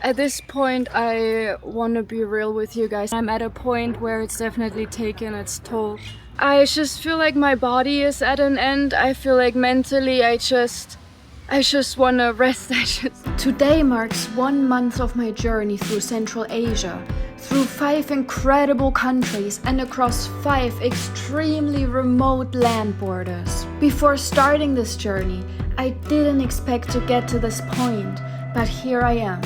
At this point, I want to be real with you guys. I'm at a point where it's definitely taken its toll. I just feel like my body is at an end. I feel like mentally I just want to rest. Today marks 1 month of my journey through Central Asia, through 5 incredible countries and across 5 extremely remote land borders. Before starting this journey, I didn't expect to get to this point, but here I am,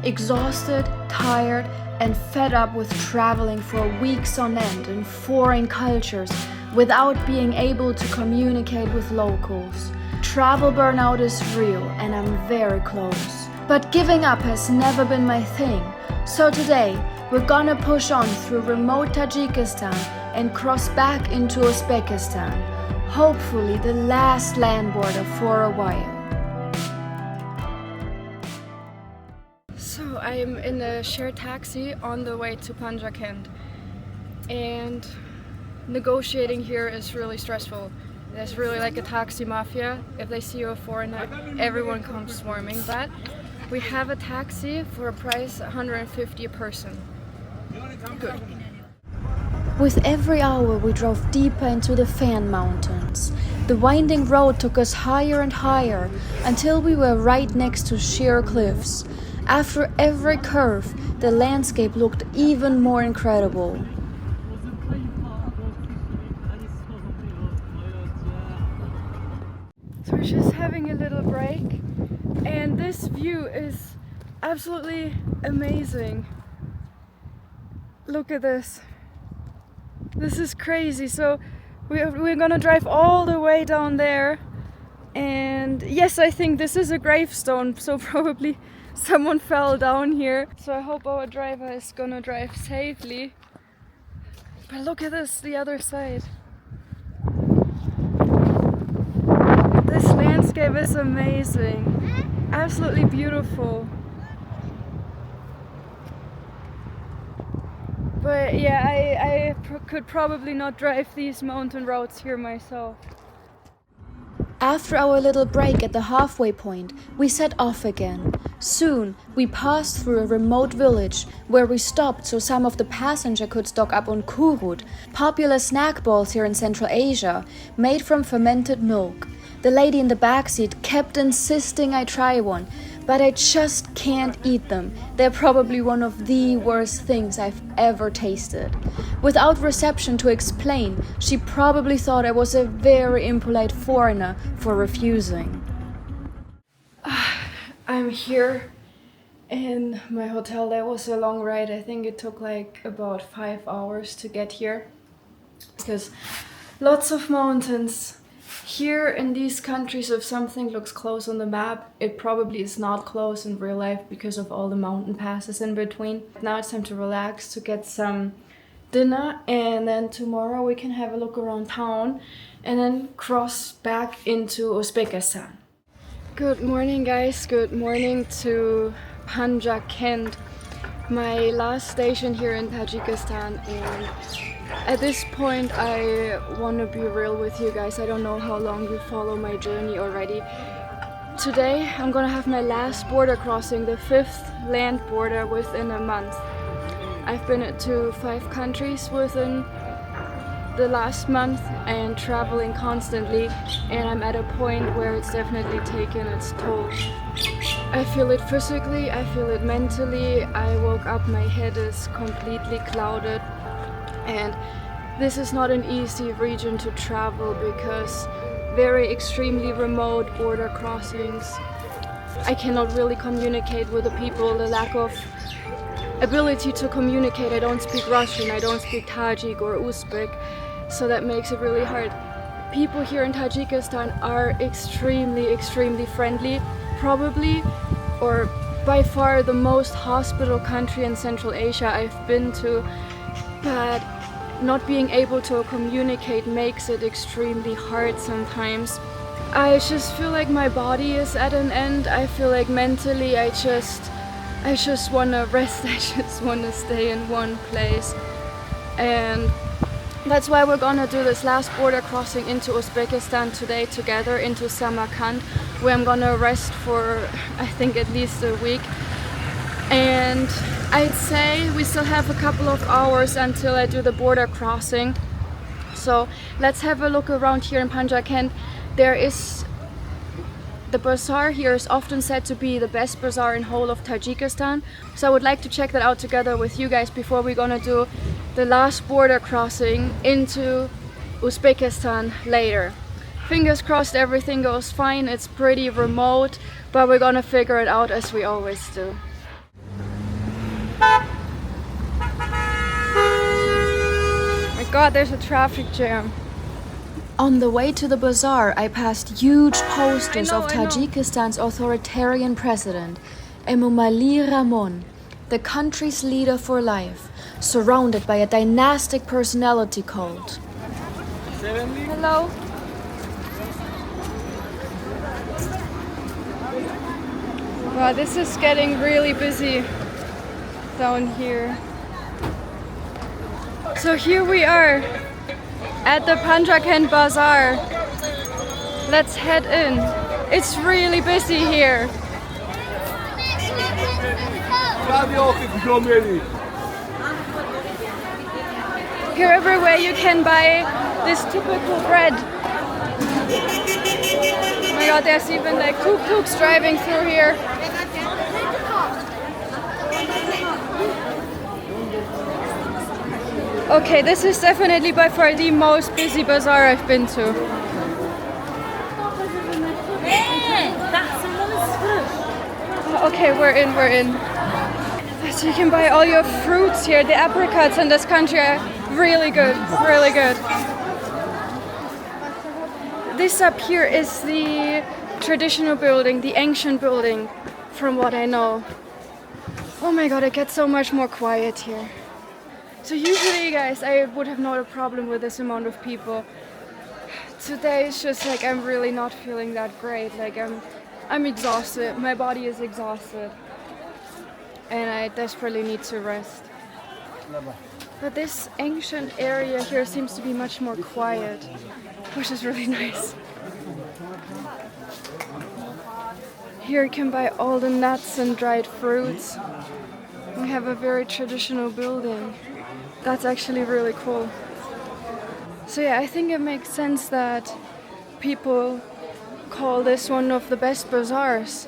exhausted, tired, and fed up with traveling for weeks on end in foreign cultures without being able to communicate with locals. Travel burnout is real and I'm very close. But giving up has never been my thing. So today, we're gonna push on through remote Tajikistan and cross back into Uzbekistan. Hopefully the last land border for a while. So I'm in a shared taxi on the way to Panjakent, and negotiating here is really stressful. There's really like a taxi mafia. If they see you a foreigner, everyone comes swarming. But we have a taxi for a price 150 a person. Good. With every hour we drove deeper into the Fan Mountains. The winding road took us higher and higher until we were right next to sheer cliffs. After every curve, the landscape looked even more incredible. So we're just having a little break, and this view is absolutely amazing. Look at this. This is crazy. So we're gonna drive all the way down there, and yes, I think this is a gravestone, so probably someone fell down here. So I hope our driver is gonna drive safely. But look at this, the other side. This landscape is amazing. Absolutely beautiful. But yeah, I could probably not drive these mountain roads here myself. After our little break at the halfway point, we set off again. Soon, we passed through a remote village where we stopped so some of the passenger could stock up on kurut, popular snack balls here in Central Asia, made from fermented milk. The lady in the backseat kept insisting I try one, but I just can't eat them. They're probably one of the worst things I've ever tasted. Without reception to explain, she probably thought I was a very impolite foreigner for refusing. I'm here in my hotel. That was a long ride. I think it took like about 5 hours to get here because lots of mountains. Here in these countries, if something looks close on the map, it probably is not close in real life because of all the mountain passes in between. Now it's time to relax, to get some dinner, and then tomorrow we can have a look around town and then cross back into Uzbekistan. Good morning, guys. Good morning to Panjakent, my last station here in Tajikistan. And at this point, I want to be real with you guys. I don't know how long you follow my journey already. Today, I'm gonna have my last border crossing, the 5th land border within a month. I've been to 5 countries within the last month and traveling constantly, and I'm at a point where it's definitely taken its toll. I feel it physically, I feel it mentally. I woke up, my head is completely clouded. And this is not an easy region to travel because very extremely remote border crossings. I cannot really communicate with the people, the lack of ability to communicate. I don't speak Russian, I don't speak Tajik or Uzbek, so that makes it really hard. People here in Tajikistan are extremely friendly, probably or by far the most hospitable country in Central Asia I've been to. But not being able to communicate makes it extremely hard sometimes. I just feel like my body is at an end. I feel like mentally I just want to rest. I just want to stay in one place. And that's why we're gonna do this last border crossing into Uzbekistan today together, into Samarkand, where I'm gonna rest for I think at least a week. And I'd say we still have a couple of hours until I do the border crossing. So let's have a look around here in Panjakent. The bazaar here is often said to be the best bazaar in whole of Tajikistan. So I would like to check that out together with you guys before we're gonna do the last border crossing into Uzbekistan later. Fingers crossed everything goes fine. It's pretty remote, but we're gonna figure it out as we always do. My God, there's a traffic jam. On the way to the bazaar, I passed huge posters of Tajikistan's authoritarian president, Emomali Rahmon, the country's leader for life, surrounded by a dynastic personality cult. Hello. Wow, this is getting really busy down here. So here we are at the Panjakent bazaar. Let's head in. It's really busy here. Here everywhere you can buy this typical bread. Oh my God, there's even like tuk-tuks driving through here. Okay, this is definitely by far the most busy bazaar I've been to. Okay, we're in. So you can buy all your fruits here. The apricots in this country are really good, really good. This up here is the traditional building, the ancient building, from what I know. Oh my God, it gets so much more quiet here. So usually, guys, I would have not a problem with this amount of people. Today it's just like I'm really not feeling that great. Like I'm exhausted. My body is exhausted, and I desperately need to rest. But this ancient area here seems to be much more quiet, which is really nice. Here you can buy all the nuts and dried fruits. We have a very traditional building. That's actually really cool. So yeah, I think it makes sense that people call this one of the best bazaars.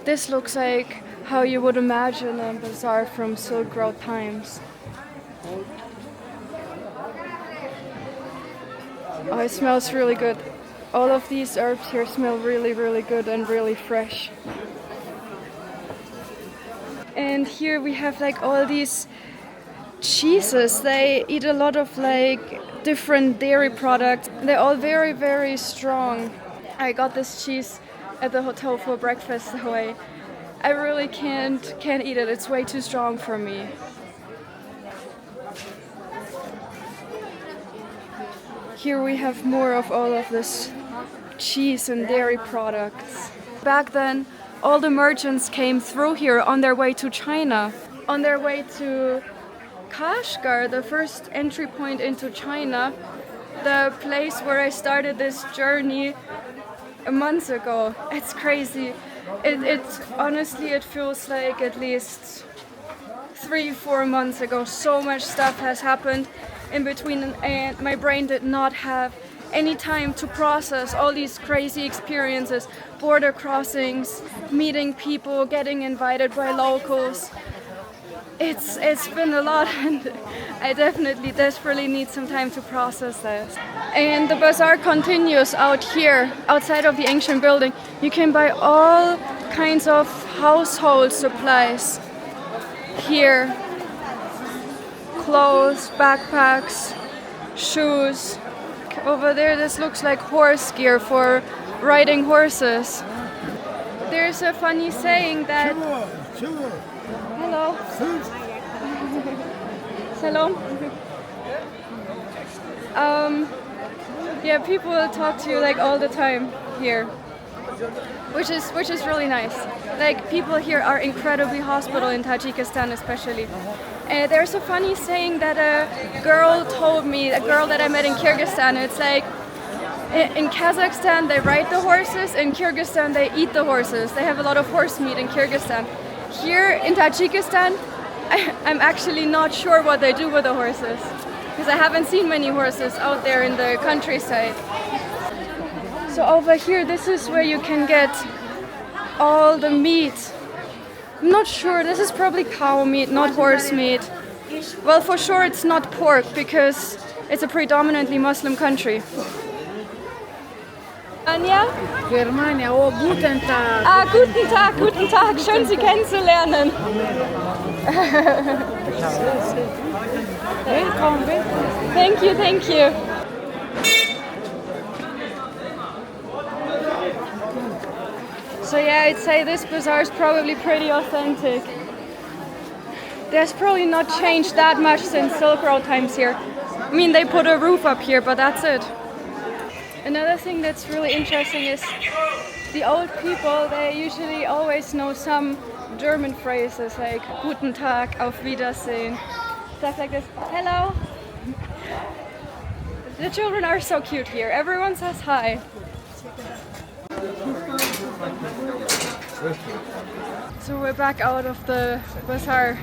This looks like how you would imagine a bazaar from Silk Road times. Oh, it smells really good. All of these herbs here smell really, really good and really fresh. And here we have like all these cheeses. They eat a lot of like different dairy products. They're all very, very strong. I got this cheese at the hotel for breakfast, so I really can't eat it. It's way too strong for me. Here we have more of all of this cheese and dairy products. Back then, all the merchants came through here on their way to China, on their way to Kashgar, the first entry point into China, the place where I started this journey a month ago. It's crazy. It honestly, it feels like at least 3-4 months ago. So much stuff has happened in between, and my brain did not have any time to process all these crazy experiences, border crossings, meeting people, getting invited by locals. It's been a lot, and I definitely desperately need some time to process this. And the bazaar continues out here, outside of the ancient building. You can buy all kinds of household supplies here. Clothes, backpacks, shoes. Over there, this looks like horse gear for riding horses. There's a funny saying that... Hello. Salam. Yeah, people talk to you like all the time here, which is really nice. Like, people here are incredibly hospitable in Tajikistan, especially. There's a funny saying that a girl told me, a girl that I met in Kyrgyzstan. It's like, in Kazakhstan they ride the horses, in Kyrgyzstan they eat the horses. They have a lot of horse meat in Kyrgyzstan. Here in Tajikistan, I'm actually not sure what they do with the horses, because I haven't seen many horses out there in the countryside. So over here, this is where you can get all the meat. I'm not sure, this is probably cow meat, not horse meat. Well, for sure it's not pork, because it's a predominantly Muslim country. Anja? Germania, oh, guten Tag. Ah, guten Tag, schön Sie kennenzulernen. Welcome. Thank you. So yeah, I'd say this bazaar is probably pretty authentic. There's probably not changed that much since Silk Road times here. I mean, they put a roof up here, but that's it. Another thing that's really interesting is the old people, they usually always know some German phrases like Guten Tag, Auf Wiedersehen, stuff like this. Hello! The children are so cute here. Everyone says hi. So we're back out of the bazaar.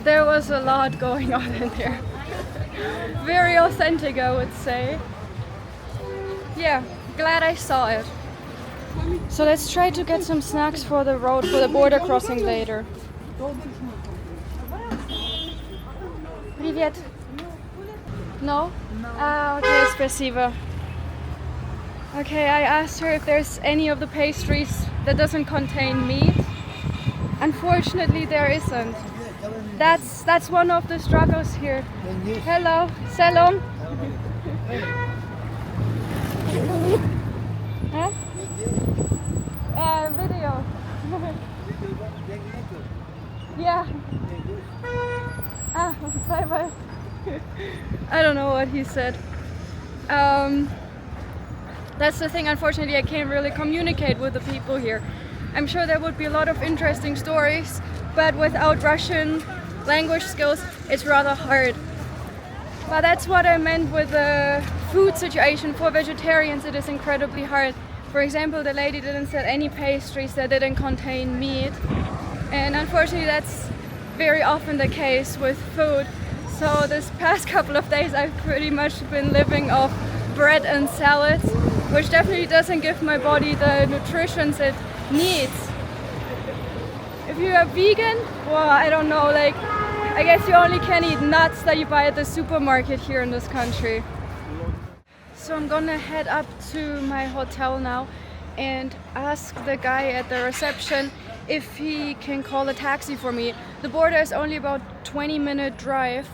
There was a lot going on in there. Very authentic, I would say. Yeah, glad I saw it. So let's try to get some snacks for the road, for the border crossing later. Привет. No? Ah, okay, спасибо. Okay, I asked her if there's any of the pastries that doesn't contain meat. Unfortunately, there isn't. That's one of the struggles here. Hello, Salam. Huh? Video. Yeah. Ah, bye bye. I don't know what he said. That's the thing, unfortunately, I can't really communicate with the people here. I'm sure there would be a lot of interesting stories, but without Russian language skills, it's rather hard. But that's what I meant with the food situation. For vegetarians, it is incredibly hard. For example, the lady didn't sell any pastries that didn't contain meat. And unfortunately, that's very often the case with food. So this past couple of days, I've pretty much been living off bread and salads, which definitely doesn't give my body the nutrition it needs. If you are vegan, well, I don't know, like, I guess you only can eat nuts that you buy at the supermarket here in this country. So I'm gonna head up to my hotel now and ask the guy at the reception if he can call a taxi for me. The border is only about 20-minute drive,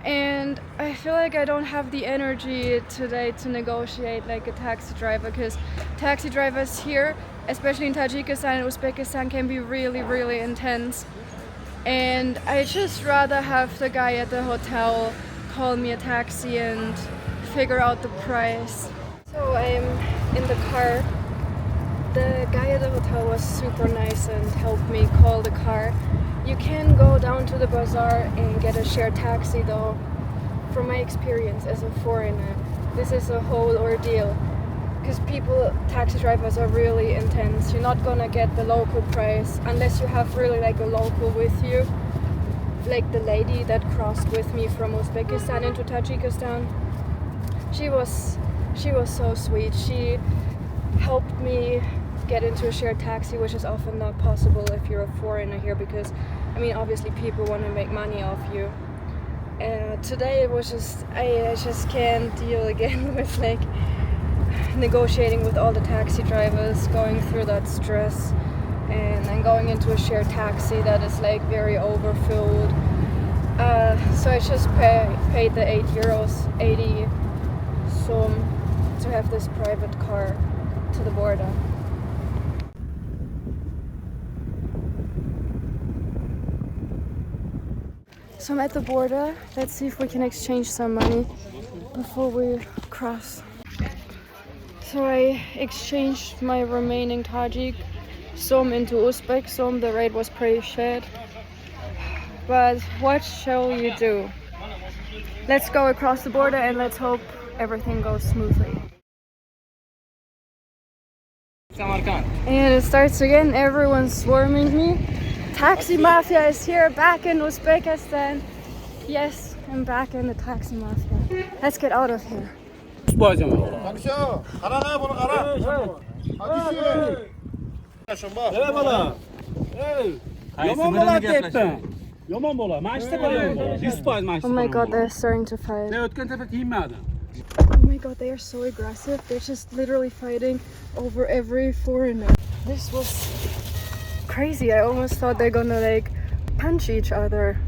and I feel like I don't have the energy today to negotiate like a taxi driver, because taxi drivers here, especially in Tajikistan and Uzbekistan, can be really, really intense. And I just rather have the guy at the hotel call me a taxi and figure out the price. So I'm in the car. The guy at the hotel was super nice and helped me call the car. You can go down to the bazaar and get a shared taxi though. From my experience as a foreigner, this is a whole ordeal. Because taxi drivers are really intense. You're not gonna get the local price unless you have really like a local with you. Like the lady that crossed with me from Uzbekistan into Tajikistan. She was so sweet. She helped me get into a shared taxi, which is often not possible if you're a foreigner here, because I mean obviously people want to make money off you. Today it was just I just can't deal again with like negotiating with all the taxi drivers, going through that stress, and then going into a shared taxi that is like very overfilled. So I just paid the €8.80 sum to have this private car to the border. So I'm at the border. Let's see if we can exchange some money before we cross. So I exchanged my remaining Tajik som into Uzbek som. The rate was pretty shit. But what shall you do? Let's go across the border and let's hope everything goes smoothly. And it starts again. Everyone's swarming me. Taxi mafia is here, back in Uzbekistan. Yes, I'm back in the taxi mafia. Let's get out of here. Oh my god, they're starting to fight. Oh my god, they are so aggressive. They're just literally fighting over every foreigner. This was crazy. I almost thought they're gonna like punch each other.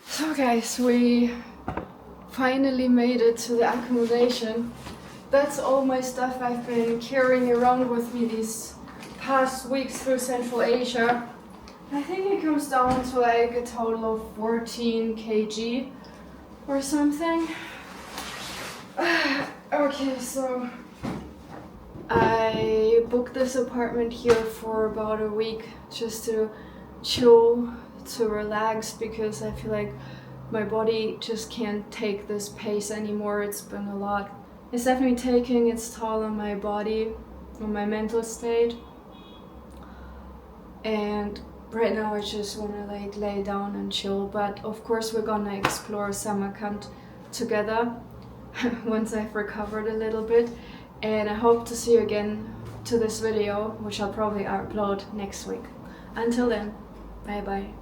So guys, we finally made it to the accommodation. That's all my stuff I've been carrying around with me these past weeks through Central Asia. I think it comes down to like a total of 14 kg or something. Okay, so I booked this apartment here for about a week just to chill, to relax, because I feel like my body just can't take this pace anymore. It's been a lot. It's definitely taking its toll on my body, on my mental state. And right now I just want to like lay down and chill. But of course we're gonna explore Samarkand together once I've recovered a little bit. And I hope to see you again to this video, which I'll probably upload next week. Until then, bye bye.